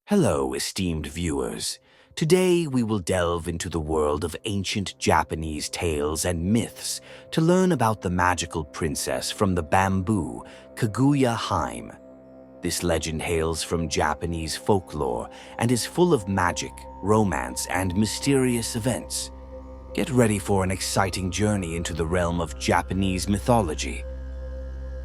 Hello, esteemed viewers. Today we will delve into the world of ancient Japanese tales and myths to learn about the magical princess from the bamboo, Kaguya-Hime. This legend hails from Japanese folklore and is full of magic, romance, and mysterious events. Get ready for an exciting journey into the realm of Japanese mythology.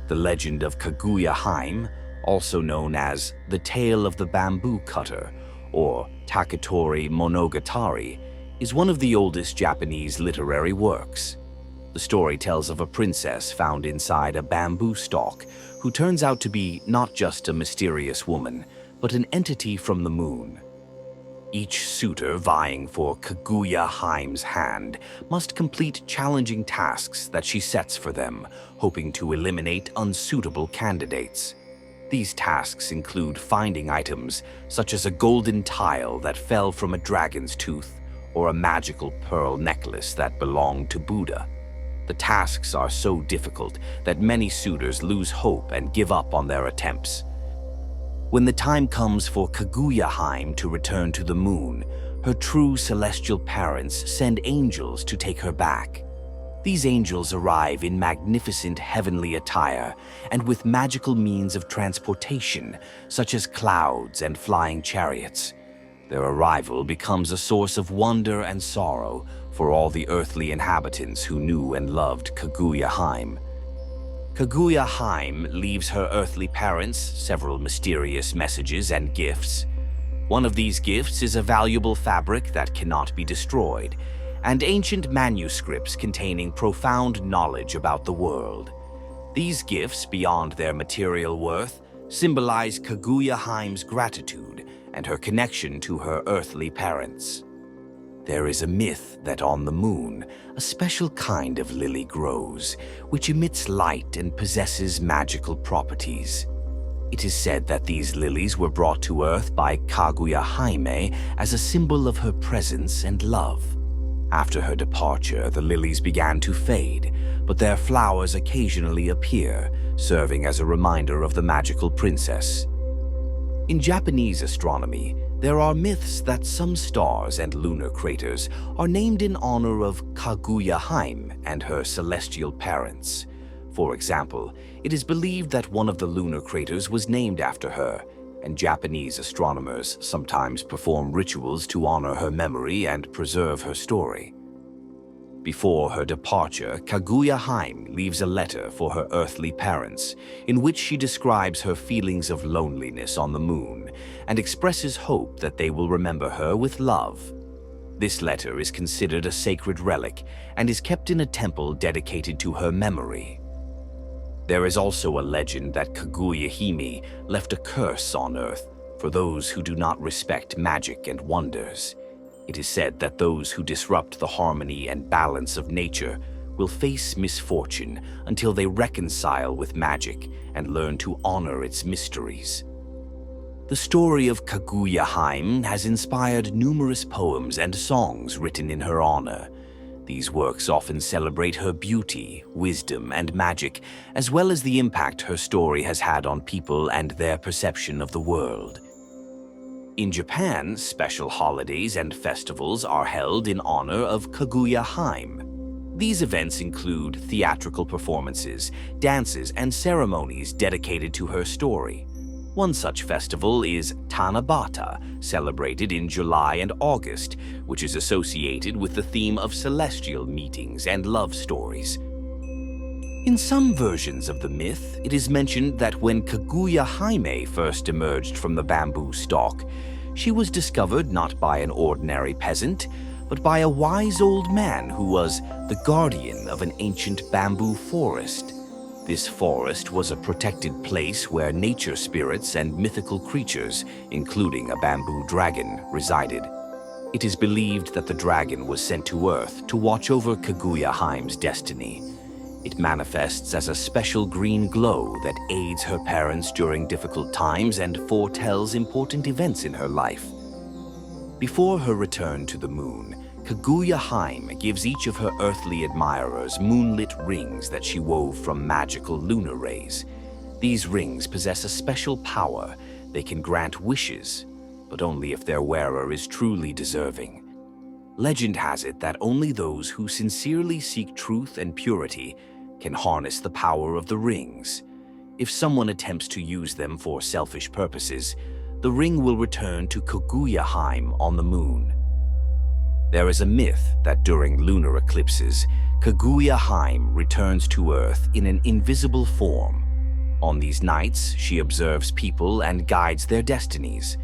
The legend of Kaguya-Hime, also known as the Tale of the Bamboo Cutter or Taketori Monogatari, is one of the oldest Japanese literary works. The story tells of a princess found inside a bamboo stalk who turns out to be not just a mysterious woman, but an entity from the moon. Each suitor vying for Kaguya-Hime's hand must complete challenging tasks that she sets for them, hoping to eliminate unsuitable candidates. These tasks include finding items such as a golden tile that fell from a dragon's tooth or a magical pearl necklace that belonged to Buddha. The tasks are so difficult that many suitors lose hope and give up on their attempts. When the time comes for Kaguya-Hime to return to the moon, her true celestial parents send angels to take her back. These angels arrive in magnificent heavenly attire and with magical means of transportation, such as clouds and flying chariots. Their arrival becomes a source of wonder and sorrow for all the earthly inhabitants who knew and loved Kaguya-Hime. Kaguya-Hime leaves her earthly parents several mysterious messages and gifts. One of these gifts is a valuable fabric that cannot be destroyed, and ancient manuscripts containing profound knowledge about the world. These gifts, beyond their material worth, symbolize Kaguya-Hime's gratitude and her connection to her earthly parents. There is a myth that on the moon, a special kind of lily grows, which emits light and possesses magical properties. It is said that these lilies were brought to Earth by Kaguya-Hime as a symbol of her presence and love. After her departure, the lilies began to fade, but their flowers occasionally appear, serving as a reminder of the magical princess. In Japanese astronomy, there are myths that some stars and lunar craters are named in honor of Kaguya-Hime and her celestial parents. For example, it is believed that one of the lunar craters was named after her, and Japanese astronomers sometimes perform rituals to honor her memory and preserve her story. Before her departure, Kaguya-Hime leaves a letter for her earthly parents, in which she describes her feelings of loneliness on the moon and expresses hope that they will remember her with love. This letter is considered a sacred relic and is kept in a temple dedicated to her memory. There is also a legend that Kaguya-Hime left a curse on Earth for those who do not respect magic and wonders. It is said that those who disrupt the harmony and balance of nature will face misfortune until they reconcile with magic and learn to honor its mysteries. The story of Kaguya-Hime has inspired numerous poems and songs written in her honor. These works often celebrate her beauty, wisdom, and magic, as well as the impact her story has had on people and their perception of the world. In Japan, special holidays and festivals are held in honor of Kaguya-Hime. These events include theatrical performances, dances, and ceremonies dedicated to her story. One such festival is Tanabata, celebrated in July and August, which is associated with the theme of celestial meetings and love stories. In some versions of the myth, it is mentioned that when Kaguya-Hime first emerged from the bamboo stalk, she was discovered not by an ordinary peasant, but by a wise old man who was the guardian of an ancient bamboo forest. This forest was a protected place where nature spirits and mythical creatures, including a bamboo dragon, resided. It is believed that the dragon was sent to Earth to watch over Kaguya-Hime's destiny. It manifests as a special green glow that aids her parents during difficult times and foretells important events in her life. Before her return to the moon, Kaguya-Hime gives each of her earthly admirers moonlit rings that she wove from magical lunar rays. These rings possess a special power. They can grant wishes, but only if their wearer is truly deserving. Legend has it that only those who sincerely seek truth and purity can harness the power of the rings. If someone attempts to use them for selfish purposes, the ring will return to Kaguya-Hime on the moon. There is a myth that during lunar eclipses, Kaguya-Hime returns to Earth in an invisible form. On these nights, she observes people and guides their destinies.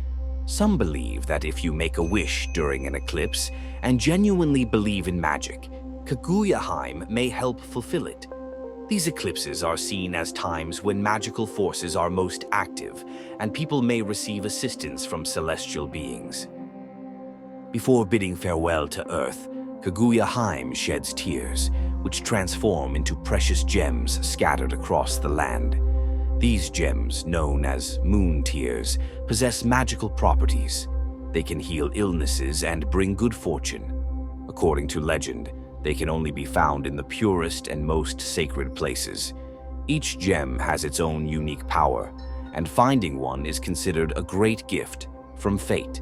Some believe that if you make a wish during an eclipse and genuinely believe in magic, Kaguya-Hime may help fulfill it. These eclipses are seen as times when magical forces are most active, and people may receive assistance from celestial beings. Before bidding farewell to Earth, Kaguya-Hime sheds tears, which transform into precious gems scattered across the land. These gems, known as moon tears, possess magical properties. They can heal illnesses and bring good fortune. According to legend, they can only be found in the purest and most sacred places. Each gem has its own unique power, and finding one is considered a great gift from fate.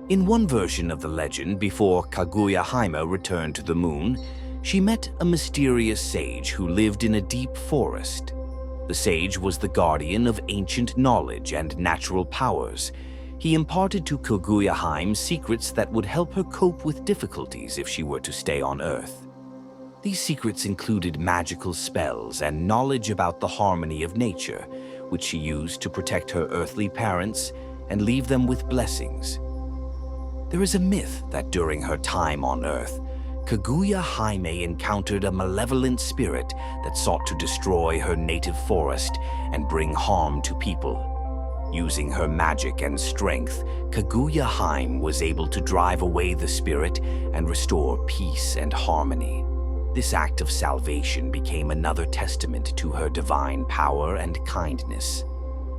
In one version of the legend, before Kaguya-Hime returned to the moon, she met a mysterious sage who lived in a deep forest. The sage was the guardian of ancient knowledge and natural powers. He imparted to Kaguya-Hime secrets that would help her cope with difficulties if she were to stay on Earth. These secrets included magical spells and knowledge about the harmony of nature, which she used to protect her earthly parents and leave them with blessings. There is a myth that during her time on Earth, Kaguya-Hime encountered a malevolent spirit that sought to destroy her native forest and bring harm to people. Using her magic and strength, Kaguya-Hime was able to drive away the spirit and restore peace and harmony. This act of salvation became another testament to her divine power and kindness.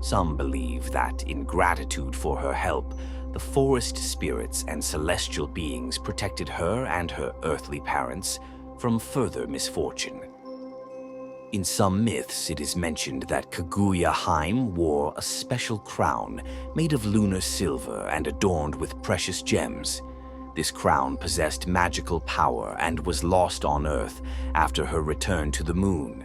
Some believe that, in gratitude for her help, the forest spirits and celestial beings protected her and her earthly parents from further misfortune. In some myths, it is mentioned that Kaguya-Hime wore a special crown made of lunar silver and adorned with precious gems. This crown possessed magical power and was lost on Earth after her return to the moon.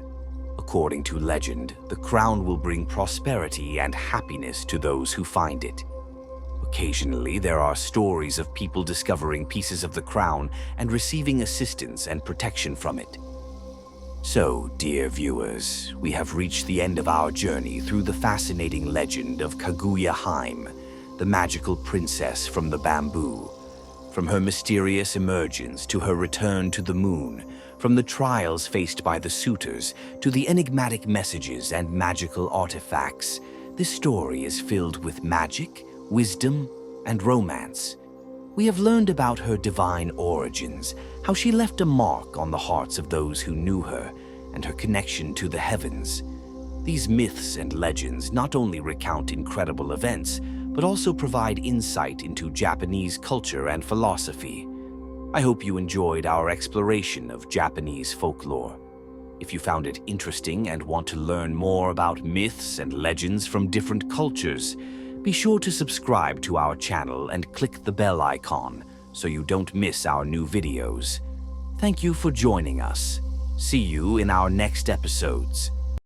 According to legend, the crown will bring prosperity and happiness to those who find it. Occasionally, there are stories of people discovering pieces of the crown and receiving assistance and protection from it. So, dear viewers, we have reached the end of our journey through the fascinating legend of Kaguya-Hime, the magical princess from the bamboo. From her mysterious emergence to her return to the moon, from the trials faced by the suitors to the enigmatic messages and magical artifacts, this story is filled with magic, wisdom, and romance. We have learned about her divine origins, how she left a mark on the hearts of those who knew her, and her connection to the heavens. These myths and legends not only recount incredible events, but also provide insight into Japanese culture and philosophy. I hope you enjoyed our exploration of Japanese folklore. If you found it interesting and want to learn more about myths and legends from different cultures, be sure to subscribe to our channel and click the bell icon so you don't miss our new videos. Thank you for joining us. See you in our next episodes.